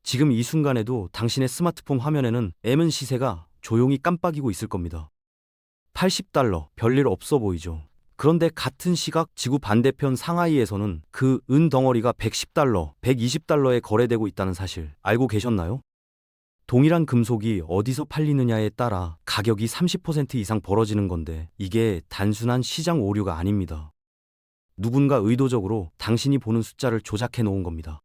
지금 이 순간에도 당신의 스마트폰 화면에는 M은 시세가 조용히 깜빡이고 있을 겁니다. 80달러, 별일 없어 보이죠. 그런데 같은 시각 지구 반대편 상하이에서는 그 은 덩어리가 110달러, 120달러에 거래되고 있다는 사실 알고 계셨나요? 동일한 금속이 어디서 팔리느냐에 따라 가격이 30% 이상 벌어지는 건데 이게 단순한 시장 오류가 아닙니다. 누군가 의도적으로 당신이 보는 숫자를 조작해 놓은 겁니다.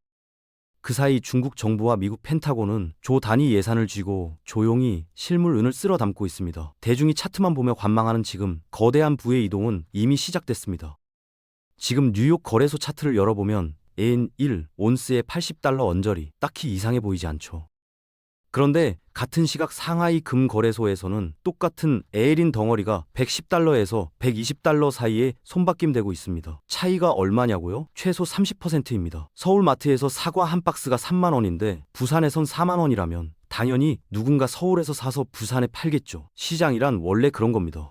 그 사이 중국 정부와 미국 펜타곤은 조 단위 예산을 쥐고 조용히 실물 은을 쓸어 담고 있습니다. 대중이 차트만 보며 관망하는 지금 거대한 부의 이동은 이미 시작됐습니다. 지금 뉴욕 거래소 차트를 열어보면 엔 1 온스에 80달러 언저리 딱히 이상해 보이지 않죠. 그런데 같은 시각 상하이 금 거래소에서는 똑같은 에일인 덩어리가 110달러에서 120달러 사이에 손바뀜되고 있습니다. 차이가 얼마냐고요? 최소 30%입니다. 서울 마트에서 사과 한 박스가 3만 원인데 부산에선 4만 원이라면 당연히 누군가 서울에서 사서 부산에 팔겠죠. 시장이란 원래 그런 겁니다.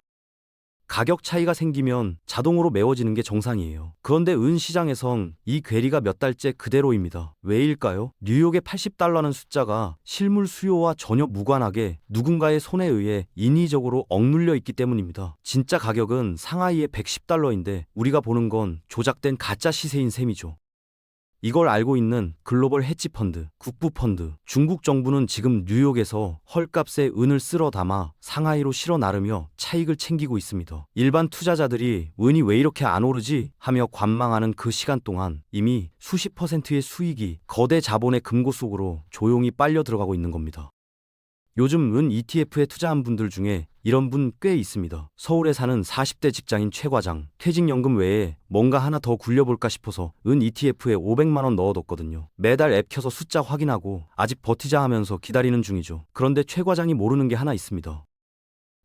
가격 차이가 생기면 자동으로 메워지는 게 정상이에요. 그런데 은 시장에선 이 괴리가 몇 달째 그대로입니다. 왜일까요? 뉴욕의 80달러는 숫자가 실물 수요와 전혀 무관하게 누군가의 손에 의해 인위적으로 억눌려 있기 때문입니다. 진짜 가격은 상하이의 110달러인데 우리가 보는 건 조작된 가짜 시세인 셈이죠. 이걸 알고 있는 글로벌 헤지펀드, 국부펀드, 중국 정부는 지금 뉴욕에서 헐값에 은을 쓸어 담아 상하이로 실어 나르며 차익을 챙기고 있습니다. 일반 투자자들이 은이 왜 이렇게 안 오르지 하며 관망하는 그 시간 동안 이미 수십 퍼센트의 수익이 거대 자본의 금고 속으로 조용히 빨려 들어가고 있는 겁니다. 요즘 은 ETF에 투자한 분들 중에 이런 분 꽤 있습니다. 서울에 사는 40대 직장인 최 과장, 퇴직연금 외에 뭔가 하나 더 굴려볼까 싶어서 은 ETF에 500만 원 넣어뒀거든요. 매달 앱 켜서 숫자 확인하고 아직 버티자 하면서 기다리는 중이죠. 그런데 최 과장이 모르는 게 하나 있습니다.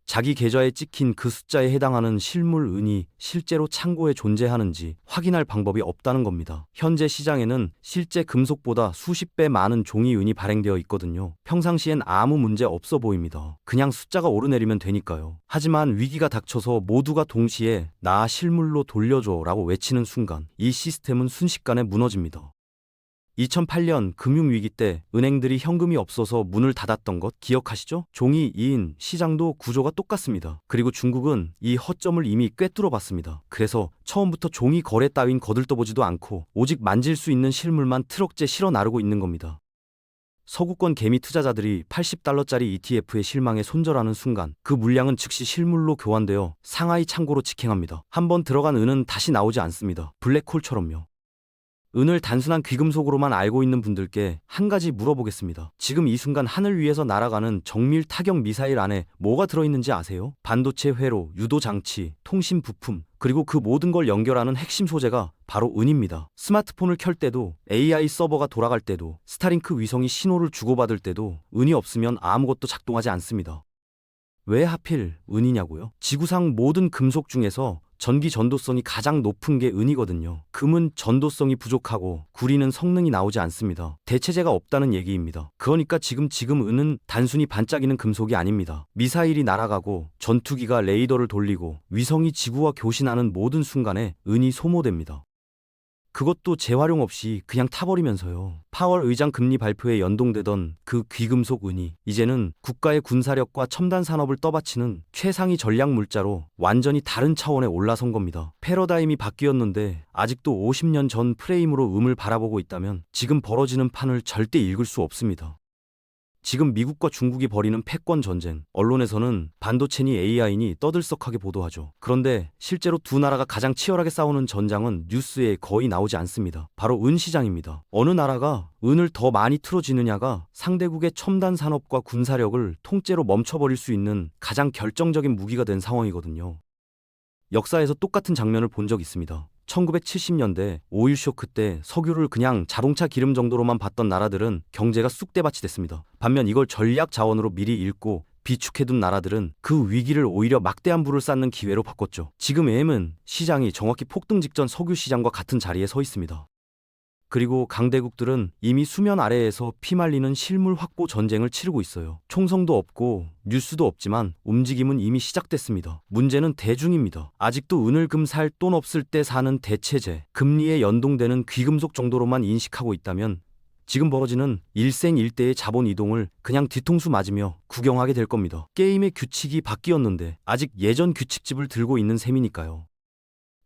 자기 계좌에 찍힌 그 숫자에 해당하는 실물 은이 실제로 창고에 존재하는지 확인할 방법이 없다는 겁니다. 현재 시장에는 실제 금속보다 수십 배 많은 종이 은이 발행되어 있거든요. 평상시엔 아무 문제 없어 보입니다. 그냥 숫자가 오르내리면 되니까요. 하지만 위기가 닥쳐서 모두가 동시에 나 실물로 돌려줘 라고 외치는 순간 이 시스템은 순식간에 무너집니다. 2008년 금융위기 때 은행들이 현금이 없어서 문을 닫았던 것 기억하시죠? 종이 2인 시장도 구조가 똑같습니다. 그리고 중국은 이 허점을 이미 꿰뚫어 봤습니다. 그래서 처음부터 종이 거래 따윈 거들떠보지도 않고 오직 만질 수 있는 실물만 트럭째 실어 나르고 있는 겁니다. 서구권 개미 투자자들이 80달러짜리 ETF에 실망해 손절하는 순간 그 물량은 즉시 실물로 교환되어 상하이 창고로 직행합니다. 한번 들어간 은은 다시 나오지 않습니다. 블랙홀처럼요. 은을 단순한 귀금속으로만 알고 있는 분들께 한 가지 물어보겠습니다. 지금 이 순간 하늘 위에서 날아가는 정밀 타격 미사일 안에 뭐가 들어있는지 아세요? 반도체 회로, 유도 장치, 통신 부품, 그리고 그 모든 걸 연결하는 핵심 소재가 바로 은입니다. 스마트폰을 켤 때도, AI 서버가 돌아갈 때도, 스타링크 위성이 신호를 주고받을 때도 은이 없으면 아무것도 작동하지 않습니다. 왜 하필 은이냐고요? 지구상 모든 금속 중에서 전기 전도성이 가장 높은 게 은이거든요. 금은 전도성이 부족하고 구리는 성능이 나오지 않습니다. 대체제가 없다는 얘기입니다. 그러니까 지금 은은 단순히 반짝이는 금속이 아닙니다. 미사일이 날아가고 전투기가 레이더를 돌리고 위성이 지구와 교신하는 모든 순간에 은이 소모됩니다. 그것도 재활용 없이 그냥 타버리면서요. 파월 의장 금리 발표에 연동되던 그 귀금속 은이 이제는 국가의 군사력과 첨단 산업을 떠받치는 최상위 전략 물자로 완전히 다른 차원에 올라선 겁니다. 패러다임이 바뀌었는데 아직도 50년 전 프레임으로 음을 바라보고 있다면 지금 벌어지는 판을 절대 읽을 수 없습니다. 지금 미국과 중국이 벌이는 패권 전쟁, 언론에서는 반도체니 AI니 떠들썩하게 보도하죠. 그런데 실제로 두 나라가 가장 치열하게 싸우는 전장은 뉴스에 거의 나오지 않습니다. 바로 은 시장입니다. 어느 나라가 은을 더 많이 틀어쥐느냐가 상대국의 첨단 산업과 군사력을 통째로 멈춰버릴 수 있는 가장 결정적인 무기가 된 상황이거든요. 역사에서 똑같은 장면을 본 적 있습니다. 1970년대 오일 쇼크 때 석유를 그냥 자동차 기름 정도로만 봤던 나라들은 경제가 쑥대밭이 됐습니다. 반면 이걸 전략 자원으로 미리 읽고 비축해둔 나라들은 그 위기를 오히려 막대한 부를 쌓는 기회로 바꿨죠. 지금 M은 시장이 정확히 폭등 직전 석유 시장과 같은 자리에 서 있습니다. 그리고 강대국들은 이미 수면 아래에서 피말리는 실물 확보 전쟁을 치르고 있어요. 총성도 없고 뉴스도 없지만 움직임은 이미 시작됐습니다. 문제는 대중입니다. 아직도 은을 금 살 돈 없을 때 사는 대체제, 금리에 연동되는 귀금속 정도로만 인식하고 있다면 지금 벌어지는 일생일대의 자본 이동을 그냥 뒤통수 맞으며 구경하게 될 겁니다. 게임의 규칙이 바뀌었는데 아직 예전 규칙집을 들고 있는 셈이니까요.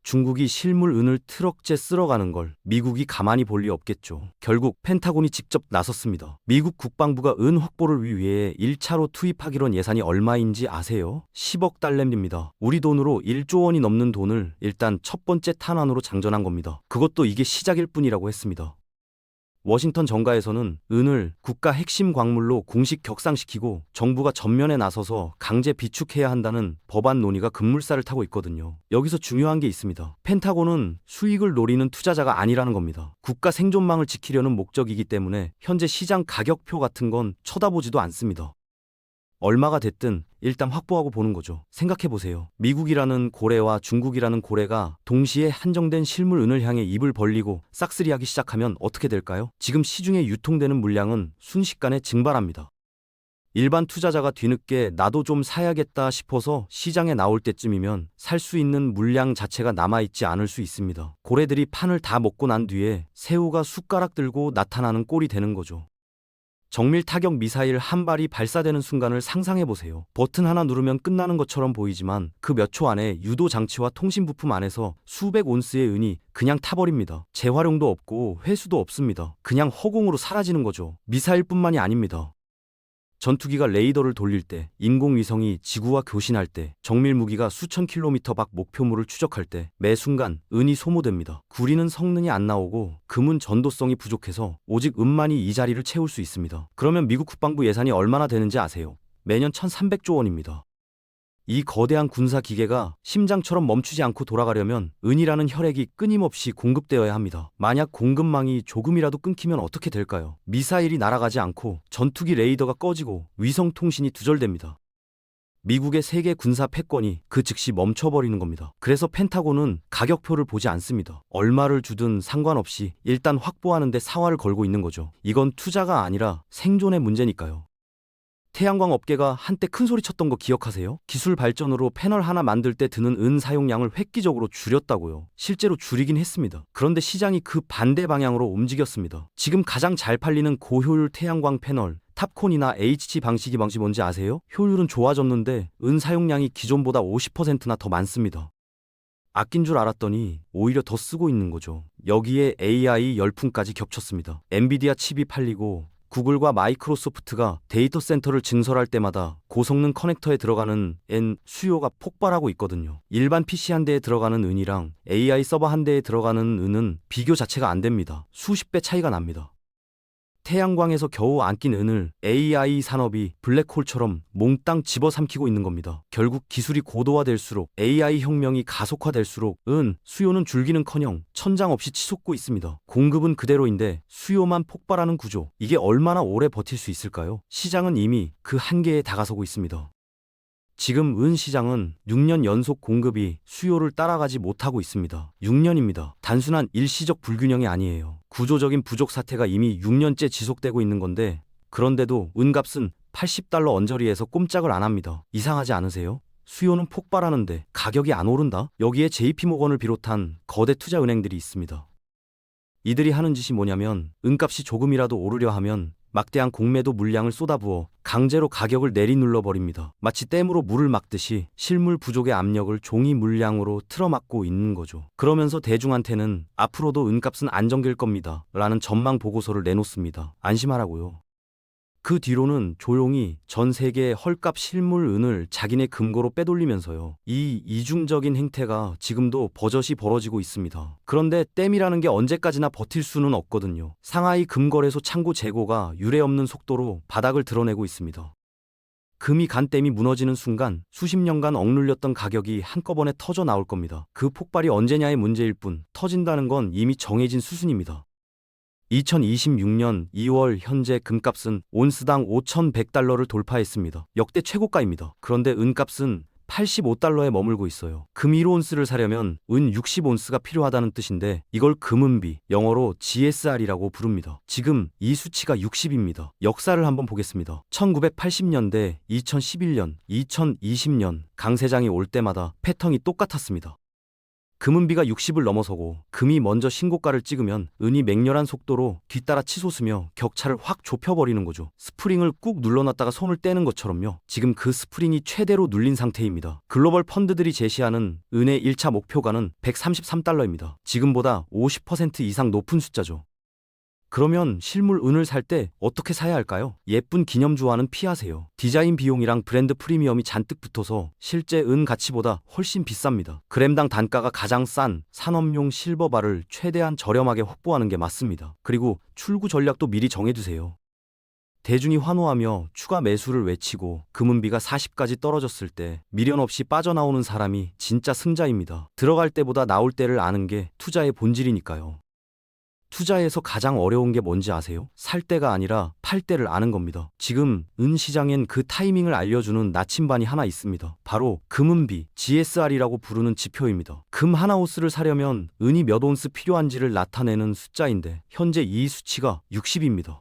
중국이 실물 은을 트럭째 쓸어가는 걸 미국이 가만히 볼 리 없겠죠. 결국 펜타곤이 직접 나섰습니다. 미국 국방부가 은 확보를 위해 1차로 투입하기로 예산이 얼마인지 아세요? 10억 달러입니다. 우리 돈으로 1조 원이 넘는 돈을 일단 첫 번째 탄환으로 장전한 겁니다. 그것도 이게 시작일 뿐이라고 했습니다. 워싱턴 정가에서는 은을 국가 핵심 광물로 공식 격상시키고 정부가 전면에 나서서 강제 비축해야 한다는 법안 논의가 급물살을 타고 있거든요. 여기서 중요한 게 있습니다. 펜타곤은 수익을 노리는 투자자가 아니라는 겁니다. 국가 생존망을 지키려는 목적이기 때문에 현재 시장 가격표 같은 건 쳐다보지도 않습니다. 얼마가 됐든 일단 확보하고 보는 거죠. 생각해보세요. 미국이라는 고래와 중국이라는 고래가 동시에 한정된 실물 은을 향해 입을 벌리고 싹쓸이하기 시작하면 어떻게 될까요? 지금 시중에 유통되는 물량은 순식간에 증발합니다. 일반 투자자가 뒤늦게 나도 좀 사야겠다 싶어서 시장에 나올 때쯤이면 살 수 있는 물량 자체가 남아있지 않을 수 있습니다. 고래들이 판을 다 먹고 난 뒤에 새우가 숟가락 들고 나타나는 꼴이 되는 거죠. 정밀 타격 미사일 한 발이 발사되는 순간을 상상해보세요. 버튼 하나 누르면 끝나는 것처럼 보이지만 그 몇 초 안에 유도 장치와 통신 부품 안에서 수백 온스의 은이 그냥 타버립니다. 재활용도 없고 회수도 없습니다. 그냥 허공으로 사라지는 거죠. 미사일뿐만이 아닙니다. 전투기가 레이더를 돌릴 때, 인공위성이 지구와 교신할 때, 정밀 무기가 수천 킬로미터 밖 목표물을 추적할 때 매 순간 은이 소모됩니다. 구리는 성능이 안 나오고 금은 전도성이 부족해서 오직 은만이 이 자리를 채울 수 있습니다. 그러면 미국 국방부 예산이 얼마나 되는지 아세요? 매년 1,300조 원입니다. 이 거대한 군사 기계가 심장처럼 멈추지 않고 돌아가려면 은이라는 혈액이 끊임없이 공급되어야 합니다. 만약 공급망이 조금이라도 끊기면 어떻게 될까요? 미사일이 날아가지 않고 전투기 레이더가 꺼지고 위성 통신이 두절됩니다. 미국의 세계 군사 패권이 그 즉시 멈춰버리는 겁니다. 그래서 펜타곤은 가격표를 보지 않습니다. 얼마를 주든 상관없이 일단 확보하는 데 사활을 걸고 있는 거죠. 이건 투자가 아니라 생존의 문제니까요. 태양광 업계가 한때 큰 소리 쳤던 거 기억하세요? 기술 발전으로 패널 하나 만들 때 드는 은 사용량을 획기적으로 줄였다고요. 실제로 줄이긴 했습니다. 그런데 시장이 그 반대 방향으로 움직였습니다. 지금 가장 잘 팔리는 고효율 태양광 패널, 탑콘이나 HT 방식이 뭔지 아세요? 효율은 좋아졌는데 은 사용량이 기존보다 50%나 더 많습니다. 아낀 줄 알았더니 오히려 더 쓰고 있는 거죠. 여기에 AI 열풍까지 겹쳤습니다. 엔비디아 칩이 팔리고 구글과 마이크로소프트가 데이터 센터를 증설할 때마다 고성능 커넥터에 들어가는 N 수요가 폭발하고 있거든요. 일반 PC 한 대에 들어가는 은이랑 AI 서버 한 대에 들어가는 은은 비교 자체가 안 됩니다. 수십 배 차이가 납니다. 태양광에서 겨우 안 낀 은을 AI 산업이 블랙홀처럼 몽땅 집어삼키고 있는 겁니다. 결국 기술이 고도화될수록 AI 혁명이 가속화될수록 은 수요는 줄기는커녕 천장 없이 치솟고 있습니다. 공급은 그대로인데 수요만 폭발하는 구조. 이게 얼마나 오래 버틸 수 있을까요? 시장은 이미 그 한계에 다가서고 있습니다. 지금 은 시장은 6년 연속 공급이 수요를 따라가지 못하고 있습니다. 6년입니다. 단순한 일시적 불균형이 아니에요. 구조적인 부족 사태가 이미 6년째 지속되고 있는 건데 그런데도 은값은 80달러 언저리에서 꼼짝을 안 합니다. 이상하지 않으세요? 수요는 폭발하는데 가격이 안 오른다? 여기에 JP모건을 비롯한 거대 투자은행들이 있습니다. 이들이 하는 짓이 뭐냐면 은값이 조금이라도 오르려 하면 막대한 공매도 물량을 쏟아부어 강제로 가격을 내리눌러버립니다. 마치 댐으로 물을 막듯이 실물 부족의 압력을 종이 물량으로 틀어막고 있는 거죠. 그러면서 대중한테는 앞으로도 은값은 안정될 겁니다. 라는 전망 보고서를 내놓습니다. 안심하라고요. 그 뒤로는 조용히 전 세계의 헐값 실물 은을 자기네 금고로 빼돌리면서요. 이 이중적인 행태가 지금도 버젓이 벌어지고 있습니다. 그런데 댐이라는 게 언제까지나 버틸 수는 없거든요. 상하이 금거래소 창고 재고가 유례없는 속도로 바닥을 드러내고 있습니다. 금이 간 댐이 무너지는 순간 수십 년간 억눌렸던 가격이 한꺼번에 터져 나올 겁니다. 그 폭발이 언제냐의 문제일 뿐 터진다는 건 이미 정해진 수순입니다. 2026년 2월 현재 금값은 온스당 5,100달러를 돌파했습니다. 역대 최고가입니다. 그런데 은값은 85달러에 머물고 있어요. 금 1온스를 사려면 은 60온스가 필요하다는 뜻인데 이걸 금은비, 영어로 GSR이라고 부릅니다. 지금 이 수치가 60입니다. 역사를 한번 보겠습니다. 1980년대, 2011년, 2020년 강세장이 올 때마다 패턴이 똑같았습니다. 금은비가 60을 넘어서고 금이 먼저 신고가를 찍으면 은이 맹렬한 속도로 뒤따라 치솟으며 격차를 확 좁혀버리는 거죠. 스프링을 꾹 눌러놨다가 손을 떼는 것처럼요. 지금 그 스프링이 최대로 눌린 상태입니다. 글로벌 펀드들이 제시하는 은의 1차 목표가는 133달러입니다. 지금보다 50% 이상 높은 숫자죠. 그러면 실물 은을 살 때 어떻게 사야 할까요? 예쁜 기념주와는 피하세요. 디자인 비용이랑 브랜드 프리미엄이 잔뜩 붙어서 실제 은 가치보다 훨씬 비쌉니다. 그램당 단가가 가장 싼 산업용 실버바를 최대한 저렴하게 확보하는 게 맞습니다. 그리고 출구 전략도 미리 정해두세요. 대중이 환호하며 추가 매수를 외치고 금은비가 40까지 떨어졌을 때 미련 없이 빠져나오는 사람이 진짜 승자입니다. 들어갈 때보다 나올 때를 아는 게 투자의 본질이니까요. 투자에서 가장 어려운 게 뭔지 아세요? 살 때가 아니라 팔 때를 아는 겁니다. 지금 은 시장엔 그 타이밍을 알려주는 나침반이 하나 있습니다. 바로 금은비, GSR이라고 부르는 지표입니다. 금 하나 온스를 사려면 은이 몇 온스 필요한지를 나타내는 숫자인데 현재 이 수치가 60입니다.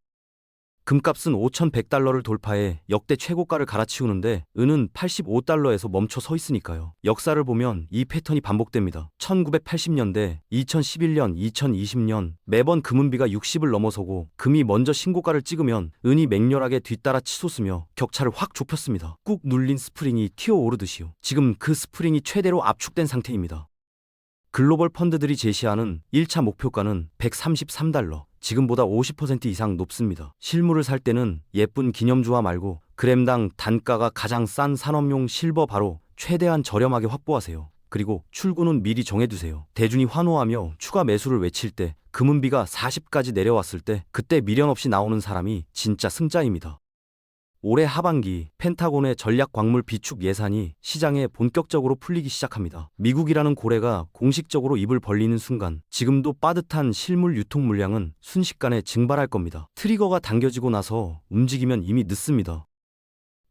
금값은 5,100달러를 돌파해 역대 최고가를 갈아치우는데 은은 85달러에서 멈춰 서 있으니까요. 역사를 보면 이 패턴이 반복됩니다. 1980년대, 2011년, 2020년 매번 금은비가 60을 넘어서고 금이 먼저 신고가를 찍으면 은이 맹렬하게 뒤따라 치솟으며 격차를 확 좁혔습니다. 꾹 눌린 스프링이 튀어오르듯이요. 지금 그 스프링이 최대로 압축된 상태입니다. 글로벌 펀드들이 제시하는 1차 목표가는 133달러. 지금보다 50% 이상 높습니다. 실물을 살 때는 예쁜 기념주화 말고 그램당 단가가 가장 싼 산업용 실버 바로 최대한 저렴하게 확보하세요. 그리고 출구는 미리 정해두세요. 대중이 환호하며 추가 매수를 외칠 때 금은비가 40까지 내려왔을 때 그때 미련 없이 나오는 사람이 진짜 승자입니다. 올해 하반기 펜타곤의 전략 광물 비축 예산이 시장에 본격적으로 풀리기 시작합니다. 미국이라는 고래가 공식적으로 입을 벌리는 순간 지금도 빠듯한 실물 유통 물량은 순식간에 증발할 겁니다. 트리거가 당겨지고 나서 움직이면 이미 늦습니다.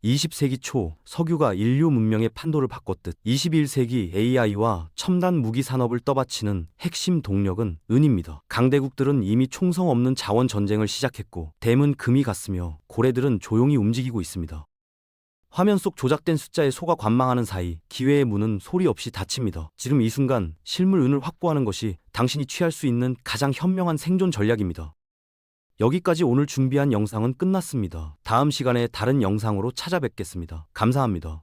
20세기 초 석유가 인류 문명의 판도를 바꿨듯 21세기 AI와 첨단 무기 산업을 떠받치는 핵심 동력은 은입니다. 강대국들은 이미 총성 없는 자원 전쟁을 시작했고 댐은 금이 갔으며 고래들은 조용히 움직이고 있습니다. 화면 속 조작된 숫자에 속아 관망하는 사이 기회의 문은 소리 없이 닫힙니다. 지금 이 순간 실물 은을 확보하는 것이 당신이 취할 수 있는 가장 현명한 생존 전략입니다. 여기까지 오늘 준비한 영상은 끝났습니다. 다음 시간에 다른 영상으로 찾아뵙겠습니다. 감사합니다.